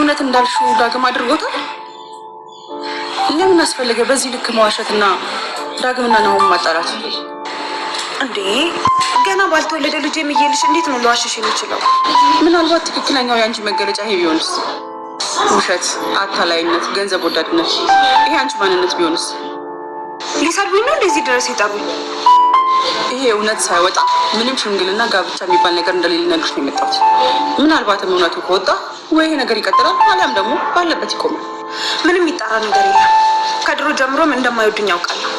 እውነት እንዳልሽው ዳግም አድርጎታል? ለምን አስፈለገ በዚህ ልክ መዋሸትና ዳግምና ነው ማጣራት? እንዴ ገና ባልተወለደ ልጅ የሚየልሽ እንዴት ነው ለዋሽሽ የሚችለው? ምናልባት ትክክለኛው ያንቺ መገለጫ ይሄ ቢሆንስ? ውሸት፣ አታላይነት፣ ገንዘብ ወዳድነት፣ ይሄ አንቺ ማንነት ቢሆንስ? ሊሰርቡኝ ነው እንደዚህ ድረስ የጠሩኝ? ይሄ እውነት ሳይወጣ ምንም ሽምግልና ጋብቻ የሚባል ነገር እንደሌለ ነግርሽ ነው የመጣሁት። ምናልባትም እውነቱ ከወጣ ወይ ይሄ ነገር ይቀጥላል አሊያም ደግሞ ባለበት ይቆማል። ምንም ይጣራ ነገር የለም። ከድሮ ጀምሮም እንደማይወድኝ ያውቃለሁ።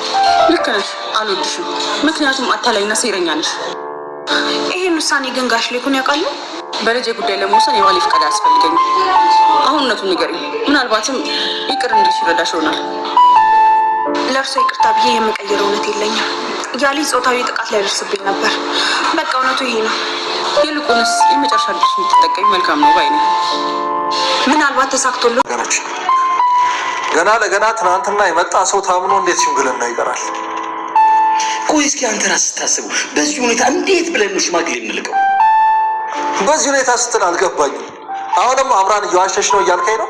ልክ ነሽ፣ አልወድሽም። ምክንያቱም አታላይና ሴረኛ ነሽ። ይሄን ውሳኔ ግን ጋሽ ሌኩን ያውቃሉ? በልጄ ጉዳይ ለመወሰን የባሌ ፈቃድ አያስፈልገኝም። አሁን እውነቱን ንገሪኝ። ምናልባትም ይቅር እንድልሽ ይረዳሽ ይሆናል። ለእርሶ ይቅርታ ብዬ የምቀይረው እውነት የለኝም። ያሊ ጾታዊ ጥቃት ሊያደርስብኝ ነበር። በቃ እውነቱ ይሄ ነው። ይልቁንስ የመጨረሻ ድርሽ የምትጠቀሚ መልካም ነው ባይ ነኝ። ምናልባት ተሳክቶልኝ ገና ለገና ትናንትና የመጣ ሰው ታምኖ እንዴት ሽምግልና ይቀራል? ቆይ እስኪ አንተ ራስህ ስታስበው በዚህ ሁኔታ እንዴት ብለን ነው ሽማግሌ የምንልቀው? በዚህ ሁኔታ ስትል አልገባኝም። አሁንም አምራን እየዋሸሽ ነው እያልከኝ ነው?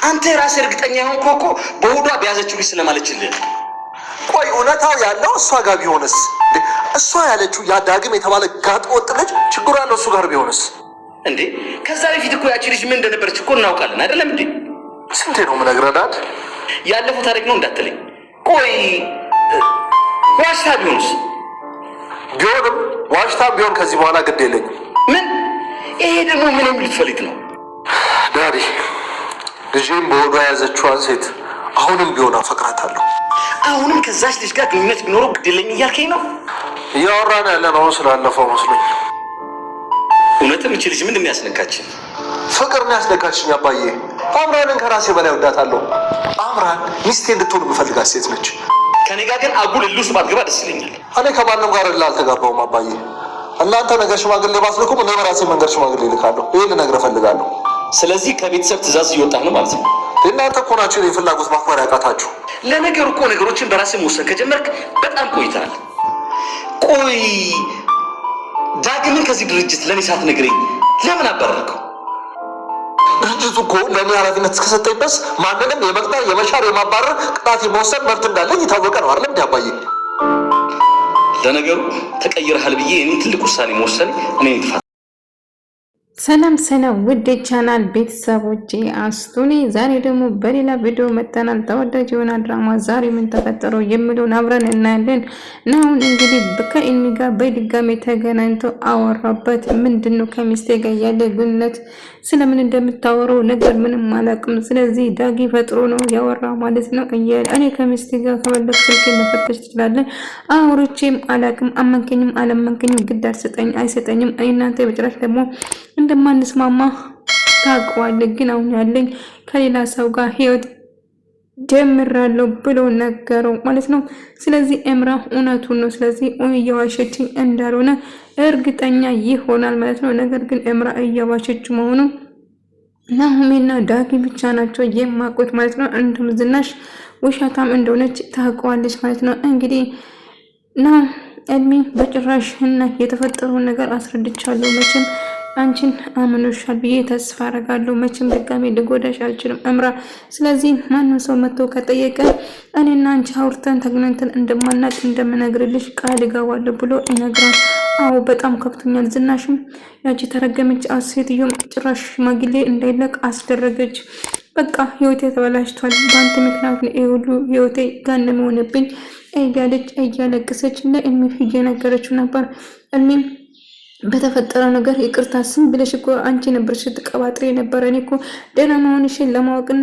አንተ ራስህ እርግጠኛ የሆንከው እኮ በሆዷ በያዘችው ልጅ ስለማለችልህ። ቆይ እውነታው ያለው እሷ ጋር ቢሆንስ? እሷ ያለችው ያ ዳግም የተባለ ጋጥ ወጥ ልጅ ችግሩ ያለው እሱ ጋር ቢሆንስ? እንዴ ከዛ በፊት እኮ ያቺ ልጅ ምን እንደነበረች እኮ እናውቃለን አይደለም እንዴ? ስንቴ ነው የምነግርህ ዳድ? ያለፈው ታሪክ ነው እንዳትለኝ። ቆይ ዋሽታ ቢሆንስ? ቢሆንም ዋሽታም ቢሆን ከዚህ በኋላ ግድ የለኝም። ምን? ይሄ ደግሞ ምን የሚል ፈልግ ነው ዳዲ? ልጄም በሆዷ የያዘችዋን ሴት አሁንም ቢሆን አፈቅራታለሁ። አሁንም ከዛች ልጅ ጋር ግንኙነት ቢኖረው ግድ የለኝ እያልከኝ ነው? እያወራን ያለ ነው ስላለፈው መስሎኝ። እውነትም እቺ ልጅ ምንድን ነው ያስነካችን? ፍቅር ነው ያስነካችኝ አባዬ። አምራንን ከራሴ በላይ ወዳታለሁ። አምራን ሚስቴ እንድትሆን የምፈልጋት ሴት ነች። ከኔ ጋር ግን አጉል እልህ ባትገባ ደስ ይለኛል። እኔ ከማንም ጋር አልተጋባሁም አባዬ። እናንተ ነገር ሽማግሌ ባትልኩም እኔ በራሴ መንገድ ሽማግሌ ልካለሁ። ይሄን ልነግርህ እፈልጋለሁ። ስለዚህ ከቤተሰብ ትእዛዝ እየወጣህ ነው ማለት ነው? እናንተ እኮ ናችሁ የኔን ፍላጎት ማክበር ያቃታችሁ። ለነገሩ እኮ ነገሮችን በራስህ መወሰን ከጀመርክ በጣም ቆይተሃል። ቆይ ዳግምን ከዚህ ድርጅት ለእኔ ሳትነግረኝ ለምን አባረርከው? ድርጅቱ እኮ ለእኔ ኃላፊነት እስከሰጠኝ ድረስ ማንንም የመቅጠር የመሻር የማባረር ቅጣት የመወሰን መብት እንዳለኝ የታወቀ ነው አይደለም እንዲ አባዬ? ለነገሩ ተቀይረሃል ብዬ እኔ ትልቅ ውሳኔ መወሰን እኔ ጥፋት። ሰላም ሰላም ውድ ቻናል ቤተሰቦቼ አስቱኒ ዛሬ ደግሞ በሌላ ቪዲዮ መጥተናል። ተወዳጅ የሆነ ድራማ ዛሬ ምን ተፈጠረው የሚለውን አብረን እናያለን። ናሁን እንግዲህ ከኢሚ ጋር በድጋሚ ተገናኝቶ አወራበት። ምንድነው ከሚስቴ ጋር ያለ ግንኙነት ስለምን እንደምታወራው ነገር ምንም አላውቅም። ስለዚህ ዳጊ ፈጥሮ ነው ያወራ ማለት ነው። እኔ ከሚስቴ ጋር ከመለክ ስልክ መፈተሽ ትችላለህ። አውርቼም አላውቅም። አመንከኝም አላመንከኝም ግድ አይሰጠኝም። እናንተ በጭራሽ ደግሞ እንደማንስማማ ታውቀዋለህ። ግን አሁን ያለኝ ከሌላ ሰው ጋር ህይወት ጀምራለሁ ብሎ ነገረው ማለት ነው። ስለዚህ እምራ እውነቱን ነው። ስለዚህ እየዋሸችኝ እንዳልሆነ እርግጠኛ ይሆናል ማለት ነው። ነገር ግን እምራ እየዋሸች መሆኑ ናሆሜና ዳጊ ብቻ ናቸው የማውቁት ማለት ነው። እንዲሁም ዝናሽ ውሸታም እንደሆነች ታውቀዋለች ማለት ነው። እንግዲህ ኤልሚ በጭራሽ እና የተፈጠረውን ነገር አስረድቻለሁ። መቼም አንቺን አምኖሻል ብዬ ተስፋ አረጋለሁ። መቼም ድጋሜ ልጎዳሽ አልችልም እምራ። ስለዚህ ማንም ሰው መጥቶ ከጠየቀ እኔና አንቺ አውርተን ተገናኝተን እንደማናቅ እንደምነግርልሽ ቃል እገባለሁ ብሎ ይነግራል። አዎ በጣም ከፍቶኛል። ዝናሽም ያቺ ተረገመች ሴትዮም ጭራሽ ሽማግሌ እንዳይለቅ አስደረገች። በቃ ህይወቴ ተበላሽቷል። በአንተ ምክንያት ነው ይሄ ሁሉ ህይወቴ ጋነም ሆነብኝ እያለች እያለቀሰች ለእልሚ እየነገረችው ነበር። እልሚም በተፈጠረ ነገር ይቅርታ ስም ብለሽ እኮ አንቺ ነበርሽ ተቀባጥሬ ነበር። እኔ እኮ ደህና መሆንሽን ለማወቅና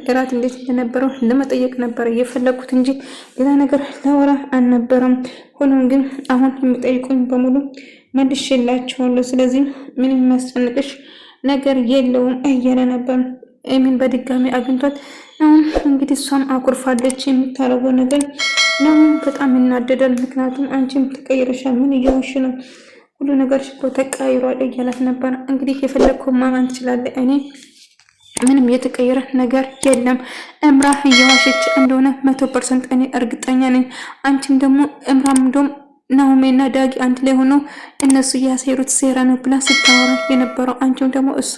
እራት እንዴት እንደነበረው ለመጠየቅ ነበር የፈለኩት እንጂ ሌላ ነገር ለወራ አልነበረም። ሆኖም ግን አሁን የሚጠይቁኝ በሙሉ መልሼላቸዋለሁ። ስለዚህ ምን የሚያስጨንቅሽ ነገር የለውም እያለ ነበር። ኤሚን በድጋሚ አግኝቷት አሁን እንግዲህ እሷም አኩርፋለች። የምታረገው ነገር ነው በጣም ይናደዳል። ምክንያቱም አንቺም ተቀይረሻል። ምን እየሆንሽ ነው? ሁሉ ነገር እኮ ተቀይሯል እያላት ነበር። እንግዲህ የፈለግከው ማመን ትችላለህ። እኔ ምንም የተቀየረ ነገር የለም። እምራ እየዋሸች እንደሆነ 100% እኔ እርግጠኛ ነኝ። አንቺም ደግሞ እምራም እንደውም ናሆሜና ዳጊ አንድ ላይ ሆኖ እነሱ ያሴሩት ሴራ ነው ብላ ስታወራ የነበረው አንቺም ደግሞ እሷ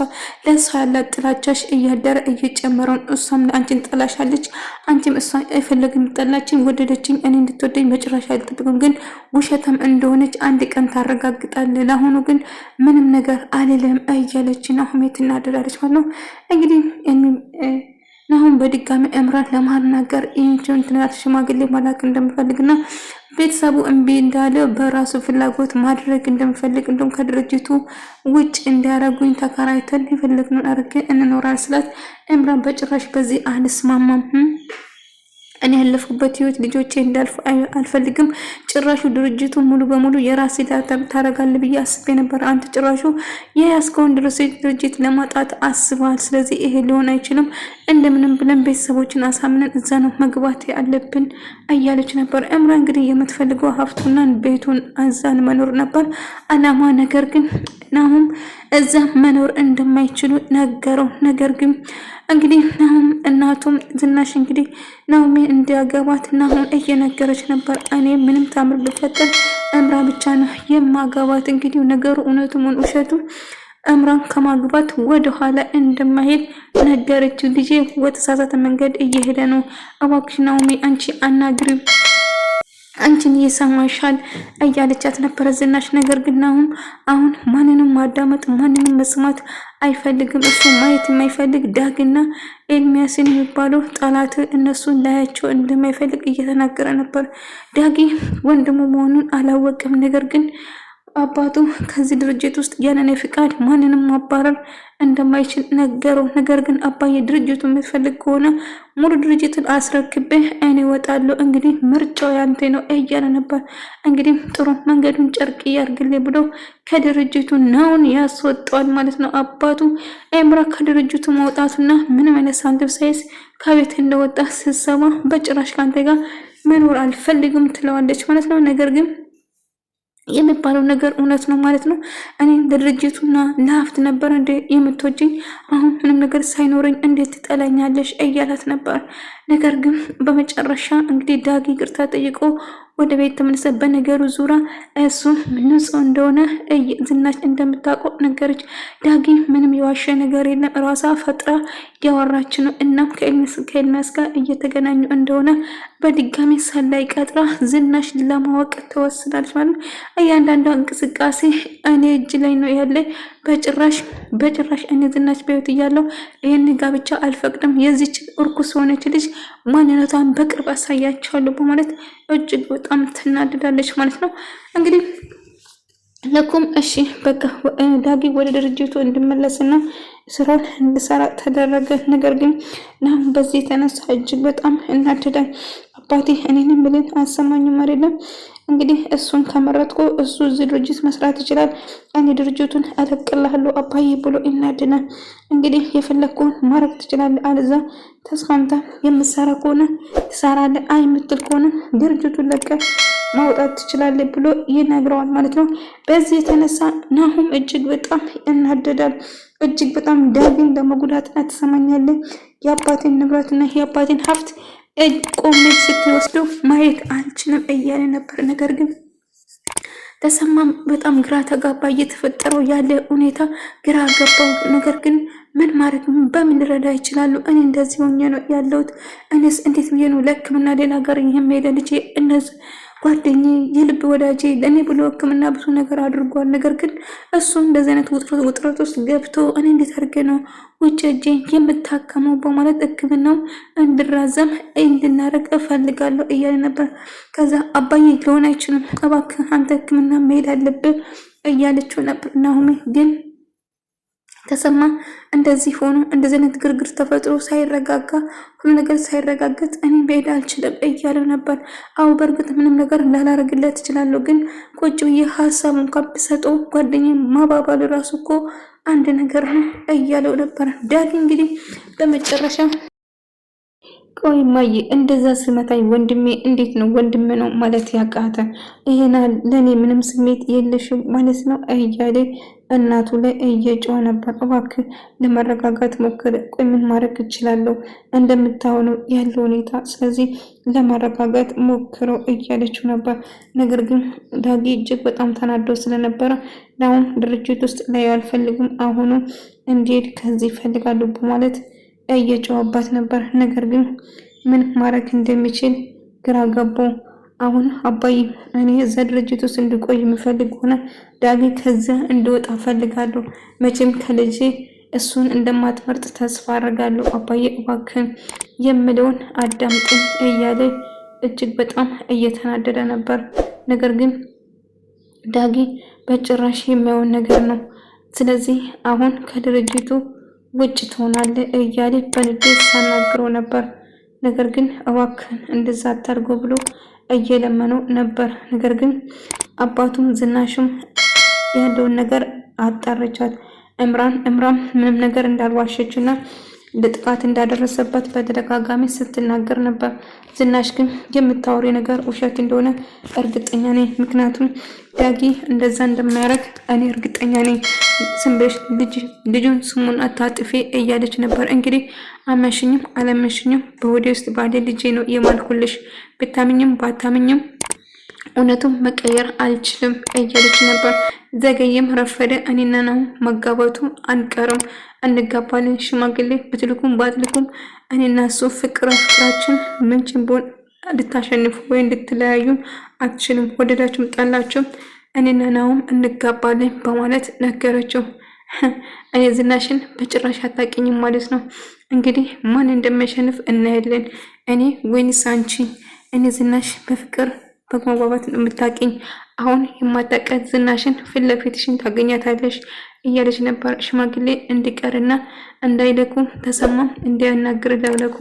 ለእሷ ያላት ጥላቻሽ እያደረ እየጨመረውን እሷም አንቺን ጠላሻለች። አንቺም እሷ አይፈልግም ጠላችን ወደደችኝ እኔ እንድትወደኝ በጭራሽ አልጠብቅም፣ ግን ውሸታም እንደሆነች አንድ ቀን ታረጋግጣለህ። ለአሁኑ ግን ምንም ነገር አልልም እያለች ናሆሜ ትናደዳለች ማለት ነው። እንግዲህ ናሆም በድጋሚ እምራን ለማናገር ይህችን ትናት ሽማግሌ መላክ እንደምፈልግና ቤተሰቡ እምቢ እንዳለ በራሱ ፍላጎት ማድረግ እንደምፈልግ እንደውም ከድርጅቱ ውጭ እንዲያረጉኝ ተከራይተን የፈለግነውን አድርገን እንኖራል ስላት እምራን በጭራሽ በዚህ አልስማማም፣ እኔ ያለፍኩበት ህይወት ልጆቼ እንዳልፉ አልፈልግም። ጭራሹ ድርጅቱ ሙሉ በሙሉ የራሴ ታረጋለ ብዬ አስቤ ነበር። አንተ ጭራሹ የያዝከውን ድርጅት ለማጣት አስበሃል። ስለዚህ ይሄ ሊሆን አይችልም። እንደምንም ብለን ቤተሰቦችን አሳምነን እዛ ነው መግባት ያለብን እያለች ነበር። እምራ እንግዲህ የምትፈልገው ሀብቱና ቤቱን አዛን መኖር ነበር አላማ። ነገር ግን ናሆም እዛ መኖር እንደማይችሉ ነገረው። ነገር ግን እንግዲህ ናሆም እናቱም ዝናሽ እንግዲህ ናሆሜ እንዲያገባት ናሆም እየነገረች ነበር። እኔ ምንም ታምር ብፈጠር እምራ ብቻ ነው የማገባት። እንግዲህ ነገሩ እውነቱም ውሸቱ እምራን ከማግባት ወደ ኋላ እንደማይሄድ ነገረችው። ልጄ ወተሳሳተ መንገድ እየሄደ ነው፣ እባክሽ ናሆሜ አንቺ አናግሪው፣ አንቺን እየሰማሻል እያለቻት ነበረ ዝናሽ። ነገር ግን አሁን ማንንም ማዳመጥ ማንንም መስማት አይፈልግም። እሱ ማየት የማይፈልግ ዳግና ኤልሚያስን የሚባለው ጠላት እነሱን ላያቸው እንደማይፈልግ እየተናገረ ነበር። ዳጊ ወንድሙ መሆኑን አላወቅም። ነገር ግን አባቱ ከዚህ ድርጅት ውስጥ ያለኔ ፍቃድ ማንንም ማባረር እንደማይችል ነገረው። ነገር ግን አባዬ ድርጅቱ የምትፈልግ ከሆነ ሙሉ ድርጅትን አስረክቤ እኔ እወጣለሁ፣ እንግዲህ ምርጫው ያንተ ነው እያለ ነበር። እንግዲህ ጥሩ መንገዱን ጨርቅ ያርግልኝ ብሎ ከድርጅቱ ናውን ያስወጣዋል ማለት ነው። አባቱ ኤምራ ከድርጅቱ መውጣቱና ምንም አይነት ሳንቲም ሳይዝ ከቤት እንደወጣ ስትሰማ በጭራሽ ካንተ ጋር መኖር አልፈልግም ትለዋለች ማለት ነው። ነገር ግን የሚባለው ነገር እውነት ነው ማለት ነው። እኔ ለድርጅቱና ለሀብት ነበር እንደ የምትወጂኝ፣ አሁን ምንም ነገር ሳይኖረኝ እንዴት ትጠላኛለሽ እያላት ነበር። ነገር ግን በመጨረሻ እንግዲህ ዳጊ ይቅርታ ጠይቆ ወደ ቤት ተመለሰ። በነገሩ ዙራ እሱ ንጹህ እንደሆነ ዝናሽ እንደምታውቀው ነገረች። ዳጊ ምንም የዋሸ ነገር የለም፣ ራሷ ፈጥራ ያወራች ነው። እናም ከኤልሚያስ ጋር እየተገናኙ እንደሆነ በድጋሚ ሰላይ ቀጥራ ዝናሽ ለማወቅ ተወስናለች ማለት ነው። እያንዳንዷ እንቅስቃሴ እኔ እጅ ላይ ነው ያለ፣ በጭራሽ እኔ ዝናሽ በህይወት እያለሁ ይህን ጋብቻ አልፈቅድም፣ የዚች እርኩስ ሆነች ልጅ ማንነቷን በቅርብ አሳያቸዋለሁ በማለት እጅግ በጣም ትናደዳለች ማለት ነው። እንግዲህ ለኩም እሺ በቃ ዳጊ ወደ ድርጅቱ እንድመለስና ስራውን እንድሰራ ተደረገ። ነገር ግን ናም በዚህ የተነሳ እጅግ በጣም እናደዳል። አባቴ እኔንም ብለን አሰማኝም አይደለም እንግዲህ እሱን ከመረጥኩ እሱ እዚህ ድርጅት መስራት ይችላል፣ እኔ ድርጅቱን አለቅልሃለሁ አባዬ ብሎ ይናደናል። እንግዲህ የፈለግኩን ማድረግ ትችላለህ፣ አለዛ ተስማምታ የምትሰራ ከሆነ ትሰራለህ፣ አይ የምትል ከሆነ ድርጅቱን ለቀህ ማውጣት ትችላለህ ብሎ ይነግረዋል ማለት ነው። በዚህ የተነሳ ናሆም እጅግ በጣም እናደዳል። እጅግ በጣም ዳግም ለመጉዳትና ትሰማኛለህ የአባቴን ንብረትና የአባቴን ሀብት ቆሜ ስትወስደው ማየት አልችልም እያለ ነበር። ነገር ግን ተሰማም በጣም ግራ ተጋባ። እየተፈጠረው ያለ ሁኔታ ግራ ገባው። ነገር ግን ምን ማድረግ በምን ልረዳ ይችላሉ? እኔ እንደዚህ ሆኜ ነው ያለሁት። እኔስ እንዴት ብዬ ነው ለሕክምና ሌላ ሀገር የሚሄደ ልጄ እነዚህ ጓደኛዬ የልብ ወዳጄ ለእኔ ብሎ ሕክምና ብዙ ነገር አድርጓል። ነገር ግን እሱ እንደዚህ አይነት ውጥረት ውስጥ ገብቶ እኔ እንዴት አድርጌ ነው ውጭ እጄ የምታከመው በማለት ሕክምናው እንድራዘም እንድናረግ እፈልጋለሁ እያለ ነበር። ከዛ አባዬ ሊሆን አይችልም፣ እባክህ አንተ ሕክምና መሄድ አለብህ እያለችው ነበር። ናሆሜ ግን ተሰማ እንደዚህ ሆኖ እንደዚህ አይነት ግርግር ተፈጥሮ ሳይረጋጋ ሁሉ ነገር ሳይረጋገጥ እኔ መሄድ አልችልም እያለው ነበር። አው በእርግጥ ምንም ነገር ላላረግለት እችላለሁ፣ ግን ቁጭ ብዬ ሀሳብ እንኳን ብሰጠው ጓደኛዬ ማባባሉ ራሱ እኮ አንድ ነገር ነው እያለው ነበር። ዳጊ እንግዲህ በመጨረሻ ቆይ ማዬ እንደዛ ስመታኝ ወንድሜ እንዴት ነው ወንድሜ ነው ማለት ያቃተ? ይሄና ለኔ ምንም ስሜት የለሽም ማለት ነው እያለ እናቱ ላይ እየጮኸ ነበር። እባክህ ለመረጋጋት ሞክር። ቆይ ምን ማድረግ እችላለሁ? እንደምታውነው ያለው ሁኔታ፣ ስለዚህ ለመረጋጋት ሞክረው እያለችው ነበር። ነገር ግን ዳጊ እጅግ በጣም ተናዶ ስለነበረ አሁን ድርጅት ውስጥ ላይ አልፈልግም፣ አሁኑ እንዲሄድ ከዚህ ይፈልጋሉ በማለት እየጮኸባት ነበር። ነገር ግን ምን ማድረግ እንደሚችል ግራ ገባው። አሁን አባዬ እኔ እዛ ድርጅት ውስጥ እንድቆይ የምፈልግ ሆነ ዳጊ ከዛ እንድወጣ ፈልጋለሁ። መቼም ከልጄ እሱን እንደማትመርጥ ተስፋ አደርጋለሁ። አባዬ እባክህን የምለውን አዳምጥኝ እያለ እጅግ በጣም እየተናደደ ነበር። ነገር ግን ዳጊ በጭራሽ የሚያውን ነገር ነው። ስለዚህ አሁን ከድርጅቱ ውጭ ትሆናለህ እያለ በንዴት ሳናግረው ነበር። ነገር ግን እባክህን እንደዛ አታርጎ ብሎ እየለመነው ነበር። ነገር ግን አባቱም ዝናሽም ያለውን ነገር አጣረቻት። እምራን ምንም ነገር እንዳልዋሸችና ለጥቃት እንዳደረሰበት በተደጋጋሚ ስትናገር ነበር። ዝናሽ ግን የምታወሪ ነገር ውሸት እንደሆነ እርግጠኛ ነኝ፣ ምክንያቱም ዳጊ እንደዛ እንደማያደርግ እኔ እርግጠኛ ነኝ። ስንበሽ ልጁን ስሙን አታጥፌ እያለች ነበር። እንግዲህ አመሽኝም አለመሽኝም በወዴ ውስጥ ባለ ልጄ ነው የማልኩልሽ፣ ብታምኝም ባታምኝም እውነቱን መቀየር አልችልም እያለች ነበር። ዘገየም ረፈደ እኔና ነው መጋባቱ አንቀርም፣ እንጋባለን። ሽማግሌ ብትልኩም ባትልኩም እኔና እሱ ፍቅራችን ምንችን ቢሆን ልታሸንፉ ወይ እንድትለያዩን አትችልም። ወደዳችሁም ጠላችሁም እኔና ናውም እንጋባለን በማለት ነገረችው። እኔ ዝናሽን በጭራሽ አታውቂኝም ማለት ነው። እንግዲህ ማን እንደሚያሸንፍ እናያለን፣ እኔ ወይንስ አንቺ? እኔ ዝናሽ በፍቅር በመግባባት ነው የምታውቂኝ። አሁን የማታውቂያት ዝናሽን ፊት ለፊትሽን ታገኛታለሽ እያለች ነበር። ሽማግሌ እንዲቀርና እንዳይለኩ ተሰማም እንዲያናግር ለለኩ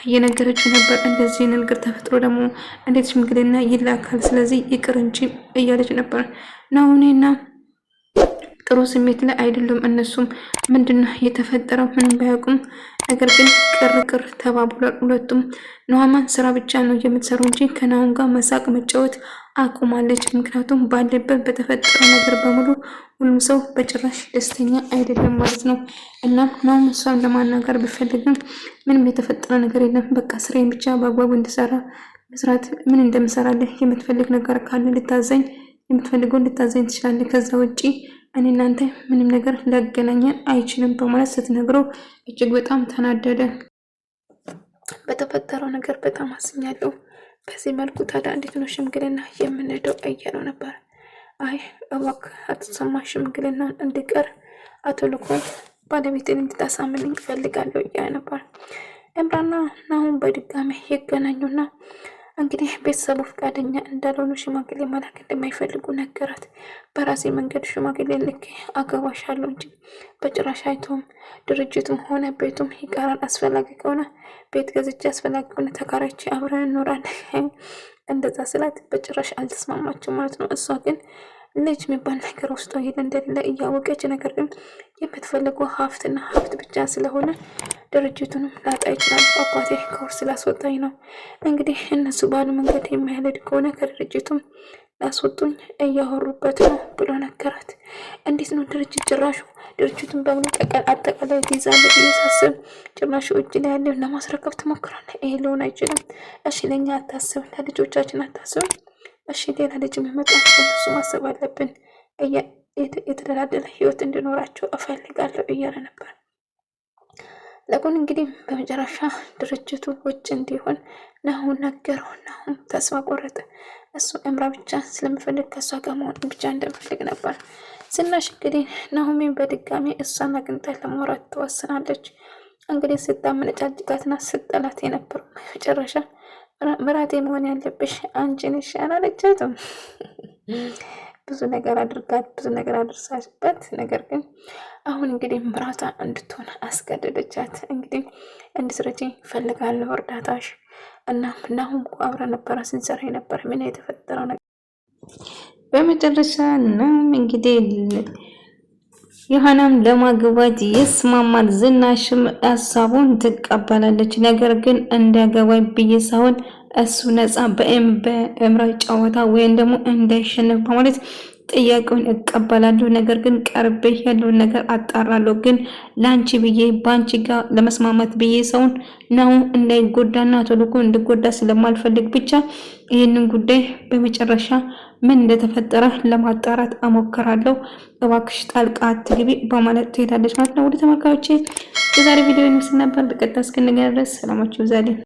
እየነገረችው ነበር። እንደዚህ ነገር ተፈጥሮ ደግሞ እንዴት ሽምግልና ይላካል? ስለዚህ ይቅር እንጂ እያለች ነበር። ናሁኔና ጥሩ ስሜት ላይ አይደሉም። እነሱም ምንድነው የተፈጠረው ምንም ባያውቁም፣ ነገር ግን ቅርቅር ተባብሏል ሁለቱም። ኑሐሚን ስራ ብቻ ነው የምትሰሩ እንጂ ከናሁን ጋር መሳቅ መጫወት አቁማለች። ምክንያቱም ባለበት በተፈጠረው ነገር በሙሉ ሁሉም ሰው በጭራሽ ደስተኛ አይደለም ማለት ነው። እና ናሁን እሷን ለማናገር ቢፈልግም ምንም የተፈጠረ ነገር የለም፣ በቃ ስራዬን ብቻ በአግባቡ እንድሰራ መስራት ምን እንደምሰራለህ የምትፈልግ ነገር ካለ ልታዘኝ፣ የምትፈልገው ልታዘኝ ትችላለህ። ከዛ ውጪ እኔ እናንተ ምንም ነገር ሊያገናኘን አይችልም በማለት ስትነግረው እጅግ በጣም ተናደደ። በተፈጠረው ነገር በጣም አዝኛለሁ። በዚህ መልኩ ታዲያ እንዴት ነው ሽምግልና የምንሄደው እያለው ነበር። አይ እባክህ አትሰማ፣ ሽምግልና እንዲቀር አቶ ልኮን ባለቤትን እንድታሳምንኝ እፈልጋለሁ እያለ ነበር። እምራና ናሁን በድጋሚ ይገናኙና እንግዲህ ቤተሰቡ ፈቃደኛ እንዳልሆኑ ሽማግሌ መላክ እንደማይፈልጉ ነገራት። በራሴ መንገድ ሽማግሌ ልኬ አገባሻለሁ እንጂ በጭራሽ አይቶም ድርጅቱም ሆነ ቤቱም ይቀራል። አስፈላጊ ከሆነ ቤት ገዝቼ አስፈላጊ ከሆነ ተከራይቼ አብረን እንኖራለን። እንደዛ ስላት በጭራሽ አልተስማማችም ማለት ነው። እሷ ግን ልጅ የሚባል ነገር ውስጥ ሄደ እንደሌለ እያወቀች፣ ነገር ግን የምትፈልገው ሀብትና ሀብት ብቻ ስለሆነ ድርጅቱንም ላጣ ይችላል። አባቴ ከውርስ ስላስወጣኝ ነው። እንግዲህ እነሱ ባሉ መንገድ የሚያልድ ከሆነ ከድርጅቱም ላስወጡኝ እያወሩበት ነው ብሎ ነገራት። እንዴት ነው ድርጅቱን በሙሉ አጠቃላይ ትይዛለ ብዬ ሳስብ ጭራሹ እጅ ላይ ያለው ለማስረከብ ትሞክራለህ። ይሄ ሊሆን አይችልም። እሺ ለእኛ አታስብ፣ ለልጆቻችን አታስብ። እሺ ሌላ ልጅ የሚመጣ እነሱ ማሰብ አለብን። የተደላደለ ህይወት እንዲኖራቸው እፈልጋለሁ እያለ ነበር። ለቁን እንግዲህ በመጨረሻ ድርጅቱ ውጭ እንዲሆን ናሁን ነገረው። ናሁን ተስፋ ቆረጠ። እሱ እምራ ብቻ ስለምፈልግ ከእሷ ጋር መሆን ብቻ እንደምፈልግ ነበር። ዝናሽ እንግዲህ ናሁሜን በድጋሚ እሷን አግኝታ ለማውራት ትወስናለች። እንግዲህ ስታመነጫጭቃትና ስጠላት የነበረው መጨረሻ ምራቴ መሆን ያለብሽ አንቺ ነሽ አላለቻትም። ብዙ ነገር አድርጋት፣ ብዙ ነገር አድርሳችበት፣ ነገር ግን አሁን እንግዲህ ምራቷ እንድትሆን አስገደደቻት። እንግዲህ እንድትረጂኝ እፈልጋለሁ እርዳታሽ እና ምናሁን አብረን ነበረ ስንሰራ የነበረ ምን የተፈጠረው ነገር። በመጨረሻ ነው እንግዲህ ዮሐናም ለማግባት ይስማማል። ዝናሽም ሀሳቡን ትቀበላለች። ነገር ግን እንዲያገባኝ ብዬ ሳይሆን እሱ ነፃ በእምራ ጨዋታ ወይም ደግሞ እንዳይሸነፍ በማለት ጥያቄውን እቀበላለሁ። ነገር ግን ቀርቤ ያለውን ነገር አጣራለሁ። ግን ላንቺ ብዬ ባንቺ ጋር ለመስማማት ብዬ ሰውን ነው እንዳይጎዳና ተልኮ እንድጎዳ ስለማልፈልግ ብቻ ይህንን ጉዳይ በመጨረሻ ምን እንደተፈጠረ ለማጣራት አሞክራለሁ። እባክሽ ጣልቃ አትግቢ በማለት ትሄዳለች ማለት ነው። ወደ ተመልካቾቼ የዛሬ ቪዲዮ ይመስል ነበር። በቀጣይ እስክንገናኝ ድረስ ሰላማችሁ ይብዛልኝ።